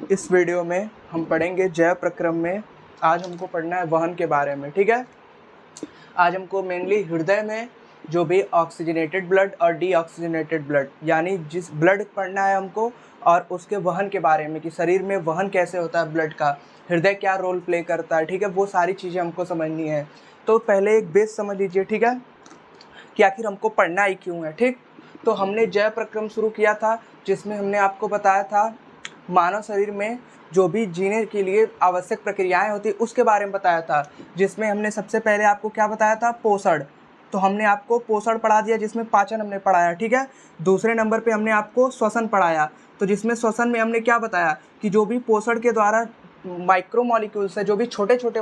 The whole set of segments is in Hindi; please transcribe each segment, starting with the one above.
इस वीडियो में हम पढ़ेंगे जैव प्रक्रम में। आज हमको पढ़ना है वहन के बारे में, ठीक है। आज हमको मेनली हृदय में जो भी ऑक्सीजनेटेड ब्लड और डीऑक्सीजनेटेड ब्लड यानी जिस ब्लड पढ़ना है हमको, और उसके वहन के बारे में कि शरीर में वहन कैसे होता है ब्लड का, हृदय क्या रोल प्ले करता है, ठीक है। वो सारी चीज़ें हमको समझनी है। तो पहले एक बेस समझ लीजिए, ठीक है, कि आखिर हमको पढ़ना ही क्यों है, ठीक। तो हमने जैव प्रक्रम शुरू किया था, जिसमें हमने आपको बताया था मानव शरीर में जो भी जीने के लिए आवश्यक प्रक्रियाएं होती उसके बारे में बताया था, जिसमें हमने सबसे पहले आपको क्या बताया था, पोषण। तो हमने आपको पोषण पढ़ा दिया, जिसमें पाचन हमने पढ़ाया, ठीक है। दूसरे नंबर पे हमने आपको श्वसन पढ़ाया, तो जिसमें श्वसन में हमने क्या बताया कि जो भी पोषण के द्वारा माइक्रो मॉलिक्यूल्स है, जो भी छोटे छोटे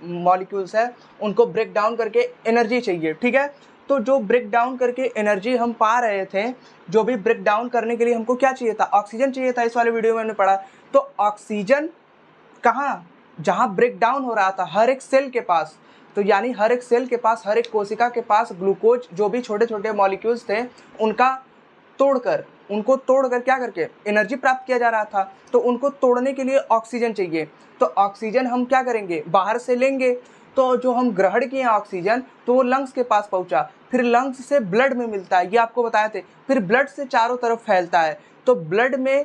मॉलिक्यूल्स है, उनको ब्रेक डाउन करके एनर्जी चाहिए, ठीक है। तो जो ब्रेक डाउन करके एनर्जी हम पा रहे थे, जो भी ब्रेक डाउन करने के लिए हमको क्या चाहिए था, ऑक्सीजन चाहिए था। इस वाले वीडियो में हमने पढ़ा। तो ऑक्सीजन कहाँ, जहाँ ब्रेक डाउन हो रहा था हर एक सेल के पास, तो यानी हर एक सेल के पास, हर एक कोशिका के पास ग्लूकोज जो भी छोटे छोटे मॉलिक्यूल्स थे उनको तोड़कर क्या करके एनर्जी प्राप्त किया जा रहा था। तो उनको तोड़ने के लिए ऑक्सीजन चाहिए। तो ऑक्सीजन हम क्या करेंगे, बाहर से लेंगे। तो जो हम ग्रहण किए ऑक्सीजन, तो वो लंग्स के पास पहुंचा, फिर लंग्स से ब्लड में मिलता है, ये आपको बताए थे। फिर ब्लड से चारों तरफ फैलता है। तो ब्लड में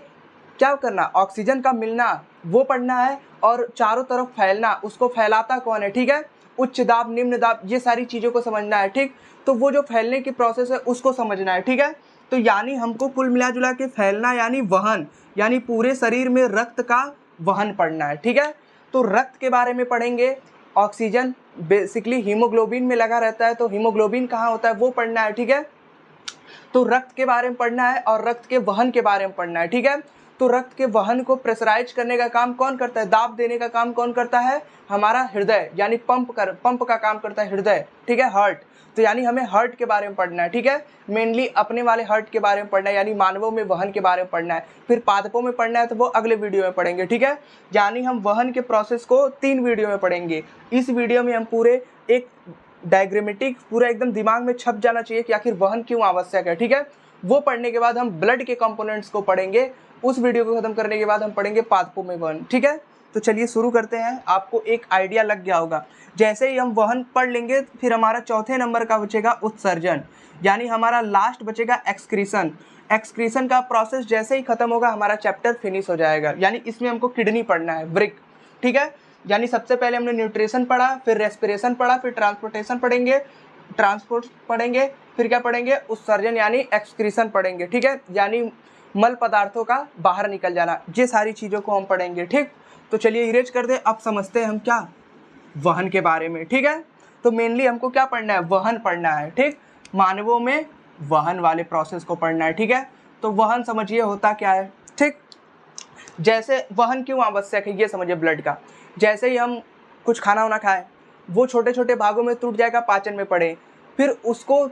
क्या करना, ऑक्सीजन का मिलना वो पढ़ना है, और चारों तरफ फैलना, उसको फैलाता कौन है, ठीक है। उच्च दाब, निम्न दाब, ये सारी चीज़ों को समझना है, ठीक। तो वो जो फैलने की प्रोसेस है उसको समझना है, ठीक है। तो यानी हमको कुल मिला जुला के फैलना यानी वहन, यानी पूरे शरीर में रक्त का वहन पढ़ना है, ठीक है। तो रक्त के बारे में पढ़ेंगे। ऑक्सीजन बेसिकली हीमोग्लोबिन में लगा रहता है, तो हीमोग्लोबिन कहाँ होता है वो पढ़ना है, ठीक है। तो रक्त के बारे में पढ़ना है और रक्त के वहन के बारे में पढ़ना है, ठीक है। तो रक्त के वहन को प्रेशराइज करने का काम कौन करता है, दाब देने का काम कौन करता है, हमारा हृदय, यानी पंप का काम करता है हृदय, ठीक है, हार्ट। तो यानी हमें हार्ट के बारे में पढ़ना है, ठीक है। मेनली अपने वाले हार्ट के बारे में पढ़ना है, यानी मानवों में वहन के बारे में पढ़ना है। फिर पादपों में पढ़ना है, तो वो अगले वीडियो में पढ़ेंगे, ठीक है। यानी हम वहन के प्रोसेस को 3 वीडियो में पढ़ेंगे। इस वीडियो में हम पूरे एक डायग्रामेटिक पूरा एकदम दिमाग में छप जाना चाहिए कि आखिर वहन क्यों आवश्यक है, ठीक है। वो पढ़ने के बाद हम ब्लड के कंपोनेंट्स को पढ़ेंगे। उस वीडियो को खत्म करने के बाद हम पढ़ेंगे पादपों में वहन, ठीक है। तो चलिए शुरू करते हैं। आपको एक आइडिया लग गया होगा। जैसे ही हम वहन पढ़ लेंगे, फिर हमारा चौथे नंबर का बचेगा उत्सर्जन, यानी हमारा लास्ट बचेगा एक्सक्रीशन। एक्सक्रीशन का प्रोसेस जैसे ही खत्म होगा, हमारा चैप्टर फिनिश हो जाएगा। यानी इसमें हमको किडनी पढ़ना है, वृक्क, ठीक है। यानी सबसे पहले हमने न्यूट्रिशन पढ़ा, फिर रेस्पिरेशन पढ़ा, फिर ट्रांसपोर्टेशन पढ़ेंगे, ट्रांसपोर्ट पढ़ेंगे, फिर क्या पढ़ेंगे, उत्सर्जन यानी एक्सक्रीशन पढ़ेंगे, ठीक है। यानी मल पदार्थों का बाहर निकल जाना, ये सारी चीज़ों को हम पढ़ेंगे, ठीक। तो चलिए इरेज कर दे। अब समझते हैं हम क्या, वहन के बारे में, ठीक है। तो मेनली हमको क्या पढ़ना है, वहन पढ़ना है, ठीक। मानवों में वहन वाले प्रोसेस को पढ़ना है, ठीक है। तो वहन समझिए होता क्या है, ठीक। जैसे वहन क्यों आवश्यक है ये समझिए ब्लड का। जैसे ही हम कुछ खाना वाना खाएं, वो छोटे छोटे भागों में टूट जाएगा, पाचन में पड़े, फिर उसको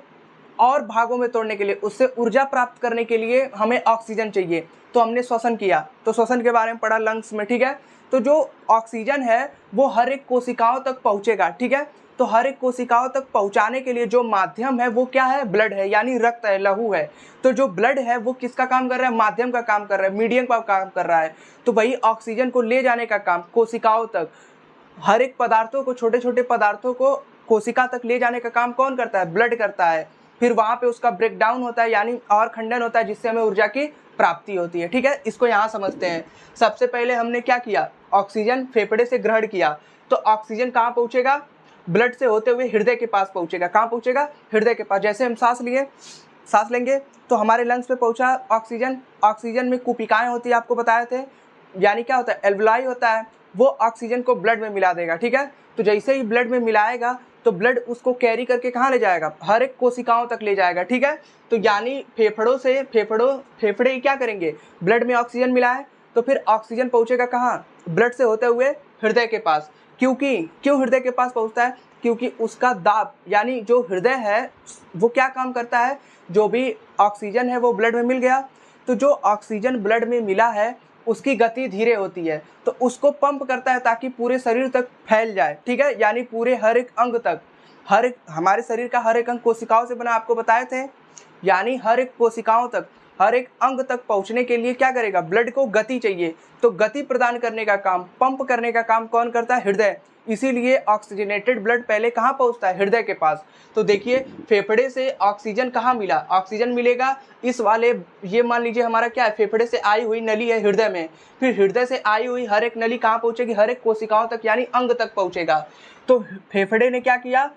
और भागों में तोड़ने के लिए, उससे ऊर्जा प्राप्त करने के लिए हमें ऑक्सीजन चाहिए। तो हमने श्वसन किया, तो श्वसन के बारे में पढ़ा लंग्स में, ठीक है। तो जो ऑक्सीजन है वो हर एक कोशिकाओं तक पहुँचेगा, ठीक है। तो हर एक कोशिकाओं तक पहुंचाने के लिए जो माध्यम है वो क्या है, ब्लड है, यानी रक्त है, लहू है। तो जो ब्लड है वो किसका काम कर रहा है, माध्यम का काम कर रहा है, मीडियम का काम कर रहा है। तो वही ऑक्सीजन को ले जाने का काम कोशिकाओं तक, हर एक पदार्थों को, छोटे छोटे पदार्थों को कोशिका तक ले जाने का काम कौन करता है, ब्लड करता है। फिर वहां पे उसका ब्रेक डाउन होता है, यानी और खंडन होता है, जिससे हमें ऊर्जा की प्राप्ति होती है, ठीक है। इसको यहाँ समझते हैं। सबसे पहले हमने क्या किया, ऑक्सीजन फेफड़े से ग्रहण किया। तो ऑक्सीजन कहाँ पहुंचेगा, ब्लड से होते हुए हृदय के पास पहुंचेगा। कहाँ पहुंचेगा, हृदय के पास। जैसे हम सांस लेंगे तो हमारे लंग्स पे पहुंचा ऑक्सीजन। ऑक्सीजन में कुपिकाएं होती है, आपको बताए थे, यानी क्या होता है, एल्वुलाई होता है, वो ऑक्सीजन को ब्लड में मिला देगा, ठीक है। तो जैसे ही ब्लड में मिलाएगा, तो ब्लड उसको कैरी करके कहाँ ले जाएगा, हर एक कोशिकाओं तक ले जाएगा, ठीक है। तो यानी फेफड़े ही क्या करेंगे, ब्लड में ऑक्सीजन मिलाए, तो फिर ऑक्सीजन पहुंचेगा कहाँ, ब्लड से होते हुए हृदय के पास। क्यों हृदय के पास पहुंचता है, क्योंकि उसका दाब, यानी जो हृदय है वो क्या काम करता है, जो भी ऑक्सीजन है वो ब्लड में मिल गया, तो जो ऑक्सीजन ब्लड में मिला है उसकी गति धीरे होती है, तो उसको पंप करता है ताकि पूरे शरीर तक फैल जाए, ठीक है। यानी पूरे हर एक अंग तक, हमारे शरीर का हर एक अंग कोशिकाओं से बना, आपको बताए थे। यानी हर एक कोशिकाओं तक हर एक अंग तक पहुंचने के लिए क्या करेगा, ब्लड को गति चाहिए, तो गति प्रदान करने का काम, पंप करने का काम कौन करता है, हृदय। इसीलिए ऑक्सीजनेटेड ब्लड पहले कहाँ पहुंचता है, हृदय के पास। तो देखिए फेफड़े से ऑक्सीजन कहाँ मिला, ऑक्सीजन मिलेगा इस वाले, ये मान लीजिए हमारा क्या है, फेफड़े से आई हुई नली है हृदय में, फिर हृदय से आई हुई हर एक नली कहाँ पहुंचेगी, हर एक कोशिकाओं तक यानी अंग तक पहुंचेगा। तो फेफड़े ने क्या किया,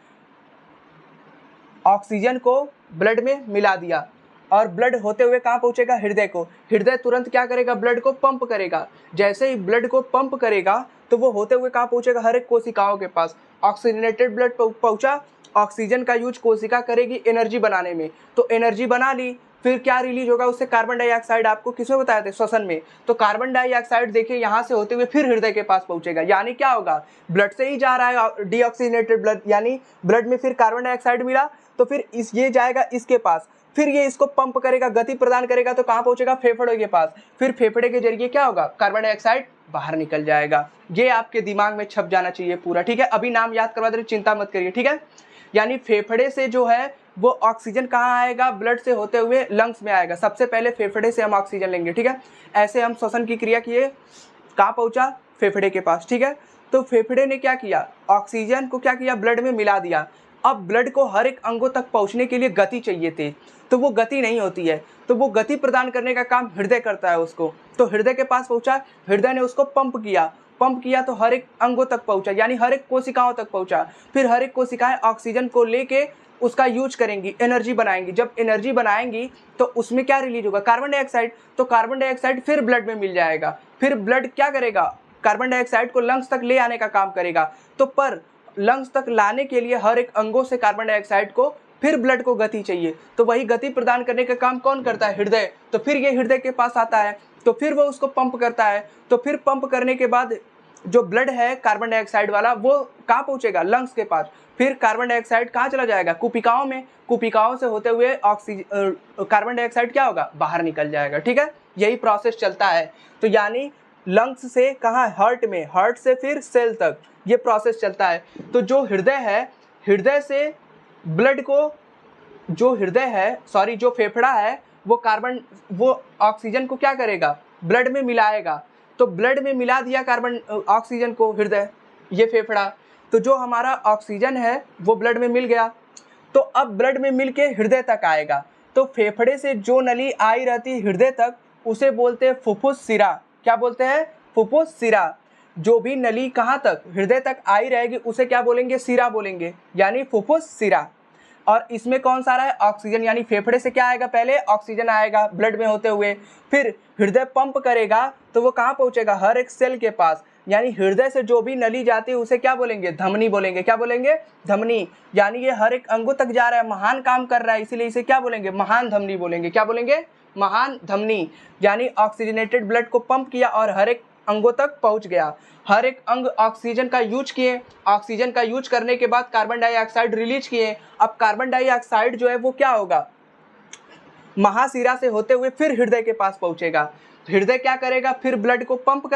ऑक्सीजन को ब्लड में मिला दिया और ब्लड होते हुए कहाँ पहुंचेगा, हृदय को। हृदय तुरंत क्या करेगा, ब्लड को पंप करेगा। जैसे ही ब्लड को पंप करेगा तो वो होते हुए कहाँ पहुंचेगा, हर एक कोशिकाओं के पास। ऑक्सीजनेटेड ब्लड पहुंचा, ऑक्सीजन का यूज कोशिका करेगी एनर्जी बनाने में, तो एनर्जी बना ली, फिर क्या रिलीज होगा उससे, कार्बन डाइऑक्साइड। आपको किसमें बताया था, श्वसन में। तो कार्बन डाइऑक्साइड देखिए यहाँ से होते हुए फिर हृदय के पास पहुंचेगा, यानी क्या होगा, ब्लड से ही जा रहा है डीऑक्सीजनेटेड ब्लड, यानी ब्लड में फिर कार्बन डाइऑक्साइड मिला, तो फिर ये जाएगा इसके पास, फिर ये इसको पंप करेगा, गति प्रदान करेगा, तो कहाँ पहुंचेगा, फेफड़े के पास। फिर फेफड़े के जरिए क्या होगा, कार्बन डाइऑक्साइड बाहर निकल जाएगा। ये आपके दिमाग में छप जाना चाहिए पूरा, ठीक है। अभी नाम याद करवा दे, चिंता मत करिए, ठीक है। यानी फेफड़े से जो है वो ऑक्सीजन कहाँ आएगा, ब्लड से होते हुए लंग्स में आएगा। सबसे पहले फेफड़े से हम ऑक्सीजन लेंगे, ठीक है। ऐसे हम श्वसन की क्रिया किए, कहाँ पहुंचा, फेफड़े के पास, ठीक है। तो फेफड़े ने क्या किया, ऑक्सीजन को क्या किया, ब्लड में मिला दिया। अब ब्लड को हर एक अंगों तक पहुंचने के लिए गति चाहिए थी, तो वो गति नहीं होती है, तो वो गति प्रदान करने का काम हृदय करता है उसको। तो हृदय के पास पहुंचा, हृदय ने उसको पंप किया तो हर एक अंगों तक पहुंचा, यानी हर एक कोशिकाओं तक पहुंचा। फिर हर एक कोशिकाएं ऑक्सीजन को लेके उसका यूज करेंगी, एनर्जी बनाएंगी। जब एनर्जी बनाएंगी तो उसमें क्या रिलीज होगा, कार्बन डाइऑक्साइड। तो कार्बन डाइऑक्साइड फिर ब्लड में मिल जाएगा, फिर ब्लड क्या करेगा, कार्बन डाइऑक्साइड को लंग्स तक ले आने का काम करेगा। तो पर लंग्स तक लाने के लिए हर एक अंगों से कार्बन डाइऑक्साइड को, फिर ब्लड को गति चाहिए, तो वही गति प्रदान करने का काम कौन करता है, हृदय। तो फिर ये हृदय के पास आता है, तो फिर वो उसको पंप करता है, तो फिर पंप करने के बाद जो ब्लड है कार्बन डाइऑक्साइड वाला वो कहाँ पहुंचेगा, लंग्स के पास। फिर कार्बन डाइऑक्साइड कहाँ चला जाएगा, कुपिकाओं में, कुपिकाओं से होते हुए कार्बन डाइऑक्साइड क्या होगा, बाहर निकल जाएगा, ठीक है। यही प्रोसेस चलता है। तो यानी लंग्स से कहाँ, हार्ट में, हार्ट से फिर सेल तक ये प्रोसेस चलता है। तो जो हृदय है, हृदय से ब्लड को, जो फेफड़ा है वो ऑक्सीजन को क्या करेगा, ब्लड में मिलाएगा। तो ब्लड में मिला दिया कार्बन ऑक्सीजन को हृदय, ये फेफड़ा। तो जो हमारा ऑक्सीजन है वो ब्लड में मिल गया, तो अब ब्लड में मिल के हृदय तक आएगा। तो फेफड़े से जो नली आई रहती हृदय तक उसे बोलते हैं फुफ्फुस सिरा। क्या बोलते हैं, फुफ्फुस सिरा। जो भी नली कहाँ तक, हृदय तक आई रहेगी उसे क्या बोलेंगे, सिरा बोलेंगे, यानी फुफ्फुस सिरा। और इसमें कौन सा रहा है, ऑक्सीजन, यानी फेफड़े से क्या आएगा, पहले ऑक्सीजन आएगा ब्लड में होते हुए, फिर हृदय पंप करेगा तो वो कहाँ पहुंचेगा, हर एक सेल के पास। यानी हृदय से जो भी नली जाती है उसे क्या बोलेंगे, धमनी बोलेंगे। क्या बोलेंगे, धमनी। यानी ये हर एक अंगों तक जा रहा है, महान काम कर रहा है, इसीलिए इसे क्या बोलेंगे, महान धमनी बोलेंगे। क्या बोलेंगे, महान धमनी। यानी ऑक्सीजनेटेड ब्लड को पंप किया और हर एक अंगों तक पहुंच गया। हर एक अंग ऑक्सीजन का यूज किए, ऑक्सीजन का यूज करने के बाद कार्बन डाइऑक्साइड रिलीज किए। अब कार्बन डाइऑक्साइड जो है वो क्या होगा, महाशिरा से होते हुए फिर हृदय के पास पहुंचेगा। हृदय क्या करेगा, फिर ब्लड को पंप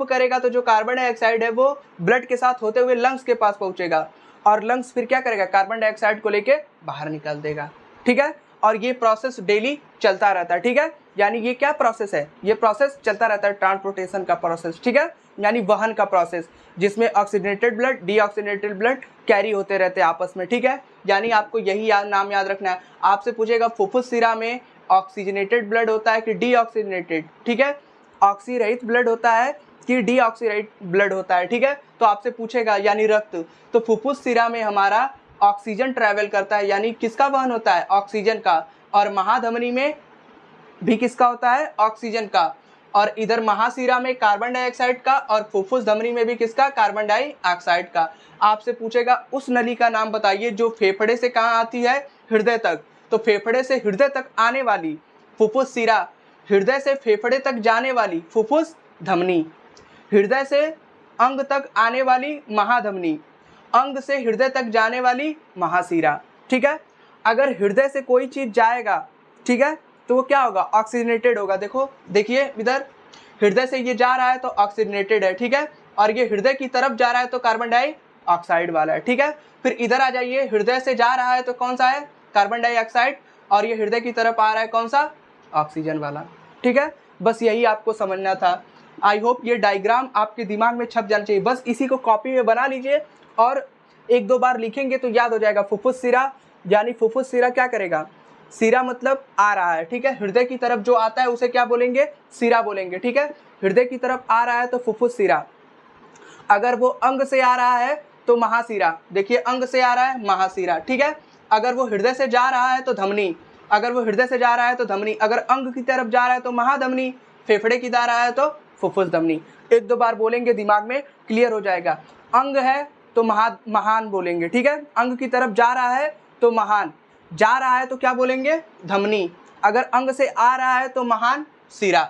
करेगा तो जो कार्बन डाइऑक्साइड है वो ब्लड के साथ होते हुए लंग्स के पास पहुंचेगा, और लंग्स फिर क्या करेगा, कार्बन डाइऑक्साइड को लेके बाहर निकाल देगा, ठीक है। और ये प्रोसेस डेली चलता रहता है, ठीक है। यानी ये क्या प्रोसेस है, ये प्रोसेस चलता रहता है, ट्रांसपोर्टेशन का प्रोसेस, ठीक है, यानी वहन का प्रोसेस, जिसमें oxygenated blood, deoxygenated blood carry होते रहते हैं आपस में, ठीक है। यानी आपको यही नाम याद रखना है। आपसे पूछेगा फुफ्फुस सिरा में ऑक्सीजनेटेड ब्लड होता है कि डीऑक्सीजनेटेड, ठीक है, ऑक्सी रहित ब्लड होता है कि डीऑक्सीराइड ब्लड होता है, ठीक है। तो आपसे पूछेगा यानी रक्त, तो फुफ्फुस सिरा में हमारा ऑक्सीजन ट्रैवल करता है, यानी किसका वहन होता है, ऑक्सीजन का। और महाधमनी में भी किसका होता है, ऑक्सीजन का। और इधर महाशिरा में कार्बन डाइऑक्साइड का, और फुफ्फुस धमनी में भी किसका, कार्बन डाइऑक्साइड का। आपसे पूछेगा उस नली का नाम बताइए जो फेफड़े से कहाँ आती है, हृदय तक। तो फेफड़े से हृदय तक आने वाली फुफ्फुस सिरा, हृदय से फेफड़े तक जाने वाली फुफ्फुस धमनी, हृदय से अंग तक आने वाली महाधमनी, अंग से हृदय तक जाने वाली महाशिरा, ठीक है। अगर हृदय से कोई चीज जाएगा, ठीक है, तो वो क्या होगा, ऑक्सीजनेटेड होगा। देखिए इधर हृदय से ये जा रहा है तो ऑक्सीजनेटेड है, ठीक है, और ये हृदय की तरफ जा रहा है तो कार्बन डाइऑक्साइड वाला है, ठीक है। फिर इधर आ जाइए, हृदय से जा रहा है तो कौन सा है, कार्बन डाइऑक्साइड, और ये हृदय की तरफ आ रहा है कौन सा, ऑक्सीजन वाला। ठीक है, बस यही आपको समझना था। आई होप ये डायग्राम आपके दिमाग में छप जाना चाहिए। बस इसी को कॉपी में बना लीजिए और एक दो बार लिखेंगे तो याद हो जाएगा। फुफ्फुस सिरा, यानी फुफ्फुस सिरा क्या करेगा, सिरा मतलब आ रहा है। ठीक है, हृदय की तरफ जो आता है उसे क्या बोलेंगे, सिरा बोलेंगे। ठीक है, हृदय की तरफ आ रहा है तो फुफ्फुस सिरा। अगर वो अंग से आ रहा है तो महासिरा। देखिए अंग से आ रहा है महासिरा। ठीक है, अगर वो हृदय से जा रहा है तो धमनी। अगर वो हृदय से जा रहा है तो धमनी। अगर अंग की तरफ जा रहा है तो महाधमनी। फेफड़े की जा रहा है तो फुफ्फुस धमनी। एक दो बार बोलेंगे दिमाग में क्लियर हो जाएगा। अंग है तो महान बोलेंगे। ठीक है, अंग की तरफ जा रहा है तो महान, जा रहा है तो क्या बोलेंगे, धमनी। अगर अंग से आ रहा है तो महान सिरा।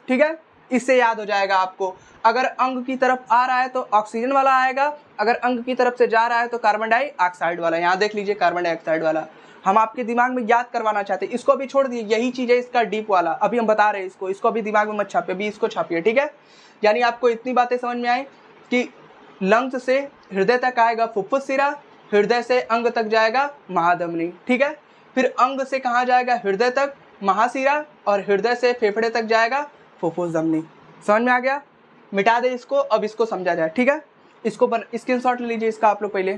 ठीक है, इससे याद हो जाएगा आपको। अगर अंग की तरफ आ रहा है तो ऑक्सीजन वाला आएगा, अगर अंग की तरफ से जा रहा है तो कार्बन डाइऑक्साइड वाला। यहाँ देख लीजिए कार्बन डाइऑक्साइड वाला। हम आपके दिमाग में याद करवाना चाहते हैं, इसको भी छोड़ दिए, यही चीज़ है इसका डीप वाला। अभी हम बता रहे हैं इसको अभी दिमाग में मत छापिए, अभी इसको छापिए। ठीक है, यानी आपको इतनी बातें समझ में आई कि लंग्स से हृदय तक आएगा फुफ्फुस सिरा, हृदय से अंग तक जाएगा महाधमनी। ठीक है, फिर अंग से कहाँ जाएगा, हृदय तक महासिरा, और हृदय से फेफड़े तक जाएगा फुफ्फुस धमनी। समझ में आ गया? मिटा दे इसको, अब इसको समझा जाए। ठीक है, इसको स्क्रीनशॉट ले लीजिए इसका आप लोग पहले।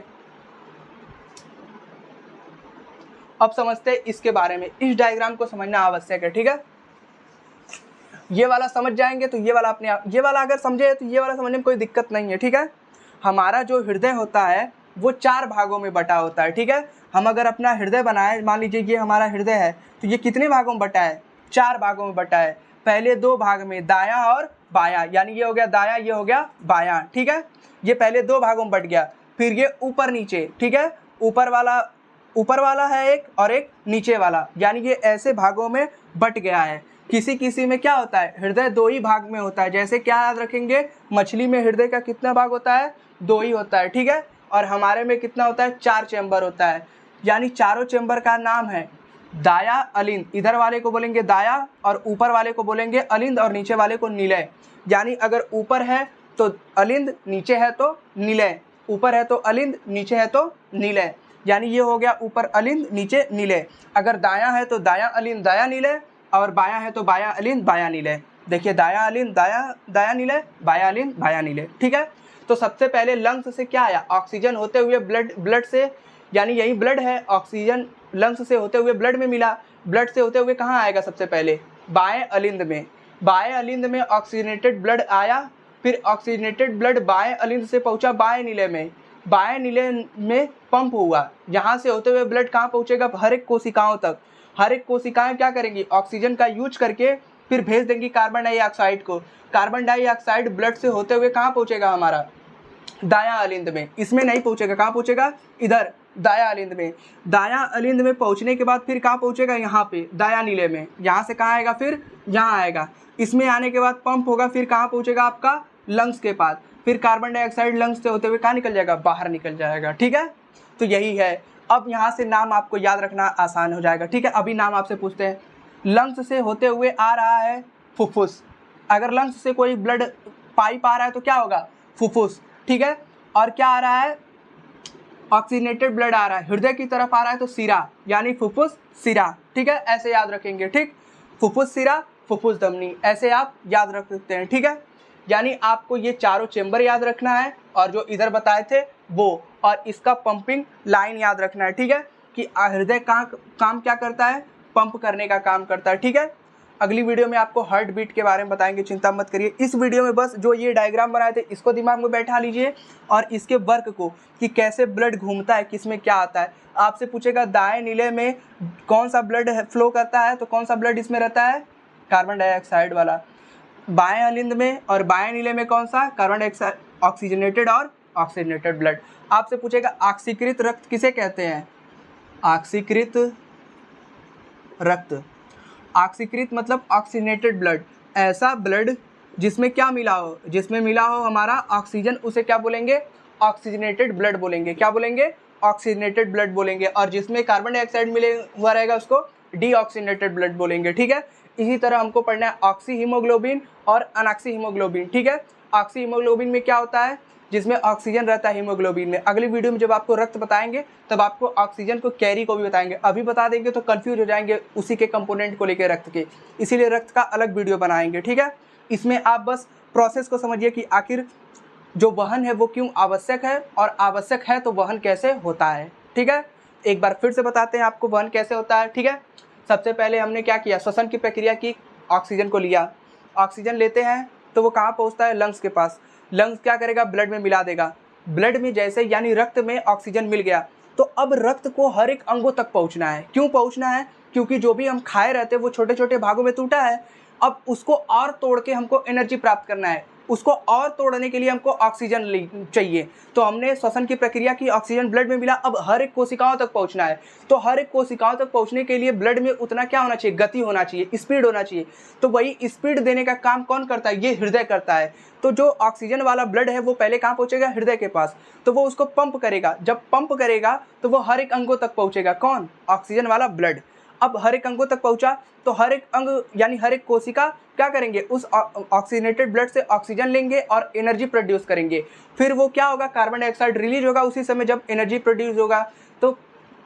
अब समझते हैं इसके बारे में, इस डायग्राम को समझना आवश्यक है। ठीक है, ये वाला समझ जाएंगे तो ये वाला अपने आप, ये वाला अगर समझे तो ये वाला समझने में कोई दिक्कत नहीं है। ठीक है, हमारा जो हृदय होता है वो 4 भागों में बटा होता है। ठीक है, हम अगर अपना हृदय बनाए, मान लीजिए ये हमारा हृदय है, तो ये कितने भागों में बटा है, 4 भागों में बटा है। पहले 2 भाग में, दायां और बायां, यानी ये हो गया दायां, ये हो गया बायां। ठीक है, ये पहले 2 भागों में बट गया। फिर ये ऊपर नीचे। ठीक है, ऊपर वाला है एक और एक नीचे वाला, यानी ये ऐसे भागों में बट गया है। किसी किसी में क्या होता है, हृदय 2 ही भाग में होता है। जैसे क्या याद रखेंगे, मछली में हृदय का कितना भाग होता है, 2 ही होता है। ठीक है, और हमारे में कितना होता है, 4 चैम्बर होता है। यानी चारों चैम्बर का नाम है दाया अलिंद। इधर वाले को बोलेंगे दाया और ऊपर वाले को बोलेंगे अलिंद और नीचे वाले को निलय। यानी अगर ऊपर है तो अलिंद, नीचे है तो निलय। ऊपर है तो अलिंद, नीचे है तो निलय। यानी ये हो गया ऊपर अलिंद, नीचे निलय। अगर दायां है तो दायां अलिंद, दायां निलय, और बायां है तो बायां अलिंद, बायां निलय। देखिए दायां अलिंद, दायां निलय, बायां अलिंद, बायां निलय। ठीक है, तो सबसे पहले लंग्स से क्या आया, ऑक्सीजन होते हुए ब्लड से, यानी यही ब्लड है, ऑक्सीजन लंग्स से होते हुए ब्लड में मिला। ब्लड से होते हुए कहाँ आएगा, सबसे पहले बाएं अलिंद में। बाएं अलिंद में ऑक्सीजनेटेड ब्लड आया, फिर ऑक्सीजनेटेड ब्लड बाएं अलिंद से पहुंचा बाएं निलय में। बाएं निलय में पंप हुआ, यहाँ से होते हुए ब्लड कहाँ पहुँचेगा, हर एक कोशिकाओं तक। हर एक कोशिकाएं क्या करेंगी, ऑक्सीजन का यूज करके फिर भेज देंगी कार्बन डाइऑक्साइड को। कार्बन डाइऑक्साइड ब्लड से होते हुए कहाँ पहुँचेगा, हमारा दायां अलिंद में। इसमें नहीं पहुँचेगा, कहाँ पहुँचेगा, इधर दायां अलिंद में। दायां अलिंद में पहुँचने के बाद फिर कहाँ पहुँचेगा, यहाँ पे दायां नीले में। यहाँ से कहाँ आएगा, फिर यहाँ आएगा। इसमें आने के बाद पंप होगा, फिर कहाँ पहुँचेगा, आपका लंग्स के पास। फिर कार्बन डाइऑक्साइड लंग्स से होते हुए कहाँ निकल जाएगा, बाहर निकल जाएगा। ठीक है, तो यही है। अब यहाँ से नाम आपको याद रखना आसान हो जाएगा। ठीक है, अभी नाम आपसे पूछते हैं। लंग्स से होते हुए आ रहा है फुफ्फुस। अगर लंग्स से कोई ब्लड पाइप आ रहा है तो क्या होगा, फुफ्फुस। ठीक है, और क्या आ रहा है, ऑक्सीजनेटेड ब्लड आ रहा है, हृदय की तरफ आ रहा है तो सिरा, यानी फुफ्फुस सिरा। ठीक है, ऐसे याद रखेंगे। ठीक, फुफ्फुस सिरा, फुफ्फुस धमनी, ऐसे आप याद रख सकते हैं। ठीक है, यानी आपको ये चारों चेंबर याद रखना है, और जो इधर बताए थे वो, और इसका पंपिंग लाइन याद रखना है। ठीक है, कि हृदय काम क्या करता है, पंप करने का काम करता है। ठीक है, अगली वीडियो में आपको हार्ट बीट के बारे में बताएंगे, चिंता मत करिए। इस वीडियो में बस जो ये डायग्राम बनाए थे इसको दिमाग में बैठा लीजिए, और इसके वर्क को, कि कैसे ब्लड घूमता है, किस में क्या आता है। आपसे पूछेगा दाएं नीले में कौन सा ब्लड फ्लो करता है, तो कौन सा ब्लड इसमें रहता है, कार्बन डाइऑक्साइड वाला। बाएं अलिंद में और बाएं नीले में कौन सा, कार्बन डाइऑक्साइड, ऑक्सीजनेटेड और ऑक्सीजनेटेड ब्लड। आपसे पूछेगा ऑक्सीकृत रक्त किसे कहते हैं, ऑक्सीकृत रक्त। ऑक्सीकृत मतलब ऑक्सीजनेटेड ब्लड, ऐसा ब्लड जिसमें क्या मिला हो, जिसमें मिला हो हमारा ऑक्सीजन, उसे क्या बोलेंगे, ऑक्सीजनेटेड ब्लड बोलेंगे। क्या बोलेंगे, ऑक्सीजनेटेड ब्लड बोलेंगे। और जिसमें कार्बन डाइऑक्साइड मिले हुआ रहेगा उसको डीऑक्सीजनेटेड ब्लड बोलेंगे। ठीक है, इसी तरह हमको पढ़ना है ऑक्सी हीमोग्लोबिन और अनऑक्सी हीमोग्लोबिन। ठीक है, ऑक्सी हीमोग्लोबिन में क्या होता है, जिसमें ऑक्सीजन रहता है हीमोग्लोबिन में। अगली वीडियो में जब आपको रक्त बताएंगे तब आपको ऑक्सीजन को कैरी को भी बताएंगे, अभी बता देंगे तो कंफ्यूज हो जाएंगे उसी के कंपोनेंट को लेकर रक्त के, इसीलिए रक्त का अलग वीडियो बनाएंगे, ठीक है। इसमें आप बस प्रोसेस को समझिए कि आखिर जो वहन है वो क्यों आवश्यक है, और आवश्यक है तो वहन कैसे होता है, ठीक है। एक बार फिर से बताते हैं आपको वहन कैसे होता है, ठीक है। सबसे पहले हमने क्या किया, श्वसन की प्रक्रिया की, ऑक्सीजन को लिया, ऑक्सीजन लेते हैं तो वो कहाँ पहुँचता है, लंग्स के पास। लंग्स क्या करेगा, ब्लड में मिला देगा। ब्लड में जैसे यानी रक्त में ऑक्सीजन मिल गया तो अब रक्त को हर एक अंगों तक पहुँचना है। क्यों पहुँचना है, क्योंकि जो भी हम खाए रहते हैं वो छोटे छोटे भागों में टूटा है, अब उसको और तोड़ के हमको एनर्जी प्राप्त करना है, उसको और तोड़ने के लिए हमको ऑक्सीजन चाहिए। तो हमने श्वसन की प्रक्रिया की, ऑक्सीजन ब्लड में मिला, अब हर एक कोशिकाओं तक पहुंचना है। तो हर एक कोशिकाओं तक पहुंचने के लिए ब्लड में उतना क्या होना चाहिए, गति होना चाहिए, स्पीड होना चाहिए। तो वही स्पीड देने का काम कौन करता है, ये हृदय करता है। तो जो ऑक्सीजन वाला ब्लड है वो पहले कहाँ पहुंचेगा, हृदय के पास। तो वो उसको पंप करेगा, जब पंप करेगा तो वो हर एक अंगों तक पहुंचेगा, कौन, ऑक्सीजन वाला ब्लड। अब हर एक अंगों तक पहुंचा तो हर एक अंग यानी हर एक कोशिका क्या करेंगे, उस ऑक्सीजनेटेड ब्लड से ऑक्सीजन लेंगे और एनर्जी प्रोड्यूस करेंगे। फिर वो क्या होगा, कार्बन डाइऑक्साइड रिलीज होगा। उसी समय जब एनर्जी प्रोड्यूस होगा तो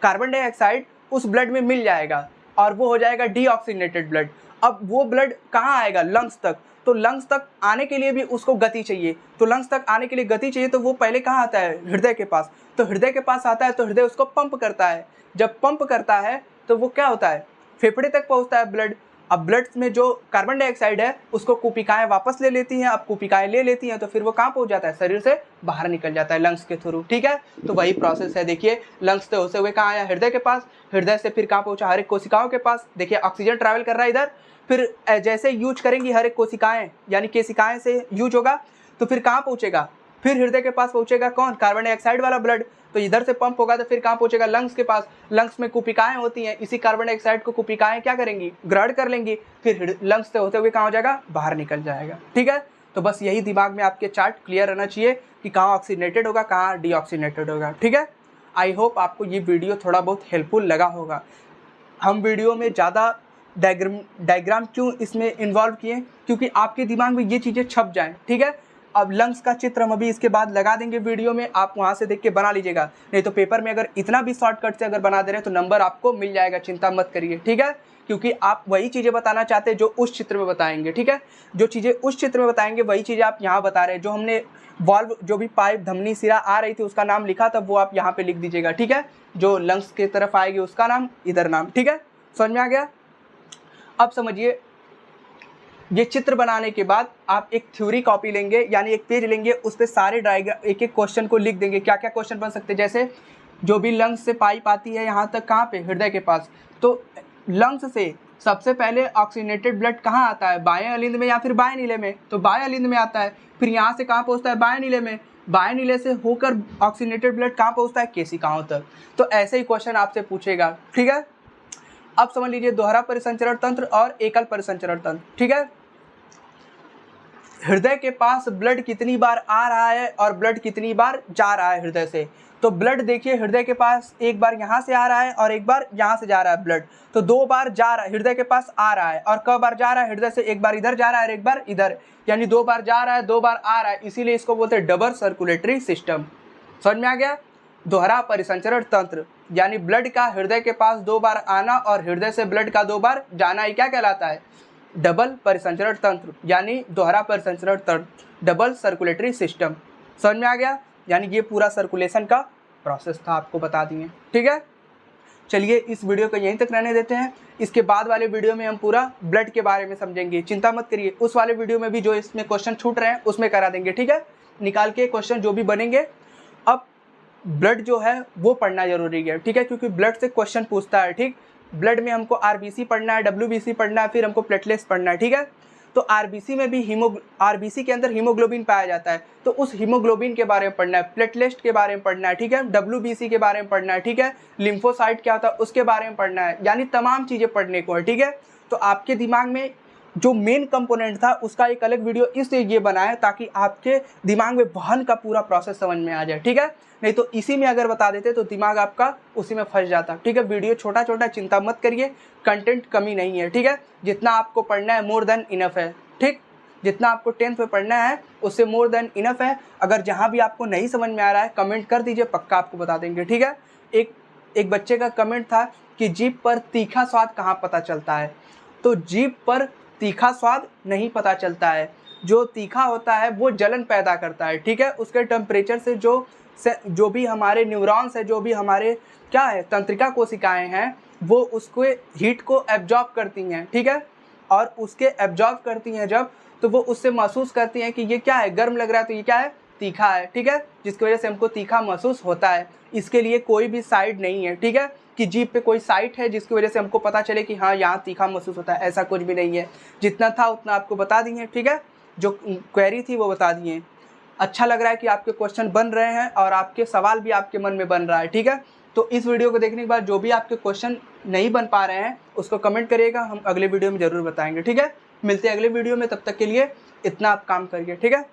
कार्बन डाइऑक्साइड उस ब्लड में मिल जाएगा और वो हो जाएगा डीऑक्सीजनेटेड ब्लड। अब वो ब्लड कहाँ आएगा, लंग्स तक। तो लंग्स तक आने के लिए भी उसको गति चाहिए, तो लंग्स तक आने के लिए गति चाहिए तो वो पहले कहाँ आता है, हृदय के पास। तो हृदय के पास आता है तो हृदय उसको पंप करता है, जब पंप करता है तो वो क्या होता है, फेफड़े तक पहुंचता है ब्लड। अब ब्लड में जो कार्बन डाइऑक्साइड है उसको कुपिकाएं वापस ले लेती हैं, अब कुपिकाएं ले लेती हैं तो फिर वो कहाँ पहुंच जाता है, शरीर से बाहर निकल जाता है लंग्स के थ्रू, ठीक है। तो वही प्रोसेस है, देखिए लंग्स से होते हुए कहाँ आया, हृदय के पास, हृदय से फिर कहाँ पहुंचा, हर एक कोशिकाओं के पास। देखिए ऑक्सीजन ट्रैवल कर रहा है इधर, फिर जैसे यूज करेंगी हर एक कोशिकाएं यानी केशिकाएं से यूज होगा तो फिर कहाँ पहुंचेगा, फिर हृदय के पास पहुंचेगा, कौन, कार्बन डाइऑक्साइड वाला ब्लड। तो इधर से पंप होगा तो फिर कहाँ पहुंचेगा, लंग्स के पास। लंग्स में कुपिकाएं होती हैं, इसी कार्बन डाइऑक्साइड को कुपिकाएं क्या करेंगी, ग्रहण कर लेंगी, फिर लंग्स से होते हुए कहाँ हो जाएगा, बाहर निकल जाएगा, ठीक है। तो बस यही दिमाग में आपके चार्ट क्लियर रहना चाहिए कि कहाँ ऑक्सीजनेटेड होगा, कहाँ डीऑक्सीजनेटेड होगा, ठीक है। आई होप आपको ये वीडियो थोड़ा बहुत हेल्पफुल लगा होगा। हम वीडियो में ज़्यादा डायग्राम क्यों इसमें इन्वॉल्व किए, क्योंकि आपके दिमाग में ये चीज़ें छप जाएँ, ठीक है। अब लंग्स का चित्र हम अभी इसके बाद लगा देंगे वीडियो में, आप वहाँ से देख के बना लीजिएगा, नहीं तो पेपर में अगर इतना भी शॉर्टकट से अगर बना दे रहे हैं तो नंबर आपको मिल जाएगा, चिंता मत करिए, ठीक है। क्योंकि आप वही चीज़ें बताना चाहते हैं जो उस चित्र में बताएंगे, ठीक है। जो चीज़ें उस चित्र में बताएंगे वही चीज़ें आप यहाँ बता रहे हैं। जो हमने वाल्व, जो भी पाइप, धमनी, सिरा आ रही थी उसका नाम लिखा था वो आप यहाँ पे लिख दीजिएगा, ठीक है। जो लंग्स की तरफ आएगी उसका नाम, इधर नाम, ठीक है। समझ में आ गया। अब समझिए, ये चित्र बनाने के बाद आप एक थ्योरी कॉपी लेंगे यानी एक पेज लेंगे, उस पर सारे डायग्राम एक एक क्वेश्चन को लिख देंगे, क्या क्या क्वेश्चन बन सकते हैं। जैसे जो भी लंग्स से पाइप आती है यहाँ तक, कहाँ पे, हृदय के पास, तो लंग्स से सबसे पहले ऑक्सीजनेटेड ब्लड कहाँ आता है, बाएं अलिंद में या फिर बाएं नीले में, तो बाएं अलिंद में आता है। फिर यहाँ से कहाँ पहुँचता है, बाएं नीले में, बाएं नीले से होकर ऑक्सीजनेटेड ब्लड कहाँ पहुँचता है, केशिकाओं तक। तो ऐसे ही क्वेश्चन आपसे पूछेगा, ठीक है। अब समझ लीजिए दोहरा परिसंचरण तंत्र और एकल परिसंचरण तंत्र, ठीक है। हृदय के पास ब्लड कितनी बार आ रहा है और ब्लड कितनी बार जा रहा है हृदय से, तो ब्लड देखिए हृदय के पास एक बार यहाँ से आ रहा है और एक बार यहाँ से जा रहा है ब्लड, तो 2 बार जा रहा है, हृदय के पास आ रहा है। और कब बार जा रहा है, हृदय से एक बार इधर जा रहा है और एक बार इधर, यानी 2 बार जा रहा है 2 बार आ रहा है, इसीलिए इसको बोलते हैं डबल सर्कुलेटरी सिस्टम। समझ में आ गया। दोहरा परिसंचरण तंत्र यानी ब्लड का हृदय के पास 2 बार आना और हृदय से ब्लड का 2 बार जाना, ये क्या कहलाता है, डबल परिसंचरण तंत्र यानी दोहरा परिसंचरण तंत्र, डबल सर्कुलेटरी सिस्टम। समझ में आ गया। यानी ये पूरा सर्कुलेशन का प्रोसेस था, आपको बता दिए, ठीक है। चलिए इस वीडियो को यहीं तक रहने देते हैं, इसके बाद वाले वीडियो में हम पूरा ब्लड के बारे में समझेंगे, चिंता मत करिए। उस वाले वीडियो में भी जो इसमें क्वेश्चन छूट रहे हैं उसमें करा देंगे, ठीक है, निकाल के क्वेश्चन जो भी बनेंगे। अब ब्लड जो है वो पढ़ना जरूरी है, ठीक है, क्योंकि ब्लड से क्वेश्चन पूछता है, ठीक। ब्लड में हमको आरबीसी पढ़ना है, डब्ल्यूबीसी पढ़ना है, फिर हमको प्लेटलेट्स पढ़ना है, ठीक है। तो आरबीसी में भी आरबीसी के अंदर हीमोग्लोबिन पाया जाता है, तो उस हीमोग्लोबिन के बारे में पढ़ना है, प्लेटलेट्स के बारे में पढ़ना है, ठीक है, डब्ल्यूबीसी के बारे में पढ़ना है, ठीक है, लिम्फोसाइट क्या होता है उसके बारे में पढ़ना है, यानी तमाम चीज़ें पढ़ने को है, ठीक है। तो आपके दिमाग में जो मेन कंपोनेंट था उसका एक अलग वीडियो इसलिए ये बनाया ताकि आपके दिमाग में वहन का पूरा प्रोसेस समझ में आ जाए, ठीक है। नहीं तो इसी में अगर बता देते तो दिमाग आपका उसी में फंस जाता, ठीक है। वीडियो छोटा छोटा, चिंता मत करिए, कंटेंट कमी नहीं है, ठीक है। जितना आपको पढ़ना है मोर देन इनफ है, ठीक। जितना आपको 10th में पढ़ना है उससे मोर देन इनफ है। अगर जहाँ भी आपको नहीं समझ में आ रहा है कमेंट कर दीजिए, पक्का आपको बता देंगे, ठीक है। एक बच्चे का कमेंट था कि जीभ पर तीखा स्वाद कहाँ पता चलता है। तो जीभ पर तीखा स्वाद नहीं पता चलता है, जो तीखा होता है वो जलन पैदा करता है, ठीक है। उसके टेम्परेचर से जो भी हमारे न्यूरॉन्स है, जो भी हमारे क्या है तंत्रिका कोशिकाएं हैं, वो उसको हीट को एब्जॉर्ब करती हैं, ठीक है। और उसके एब्जॉर्ब करती हैं जब, तो वो उससे महसूस करती हैं कि ये क्या है, गर्म लग रहा है तो ये क्या है, तीखा है, ठीक है। जिसकी वजह से हमको तीखा महसूस होता है। इसके लिए कोई भी साइड नहीं है, ठीक है, कि जीभ पे कोई साइट है जिसकी वजह से हमको पता चले कि हाँ यहाँ तीखा महसूस होता है, ऐसा कुछ भी नहीं है। जितना था उतना आपको बता दिए, ठीक है। जो क्वेरी थी वो बता दिए। अच्छा लग रहा है कि आपके क्वेश्चन बन रहे हैं और आपके सवाल भी आपके मन में बन रहा है, ठीक है। तो इस वीडियो को देखने के बाद जो भी आपके क्वेश्चन नहीं बन पा रहे हैं उसको कमेंट करिएगा, हम अगले वीडियो में ज़रूर बताएंगे, ठीक है। मिलते हैं अगले वीडियो में, तब तक के लिए इतना आप काम करिए, ठीक है।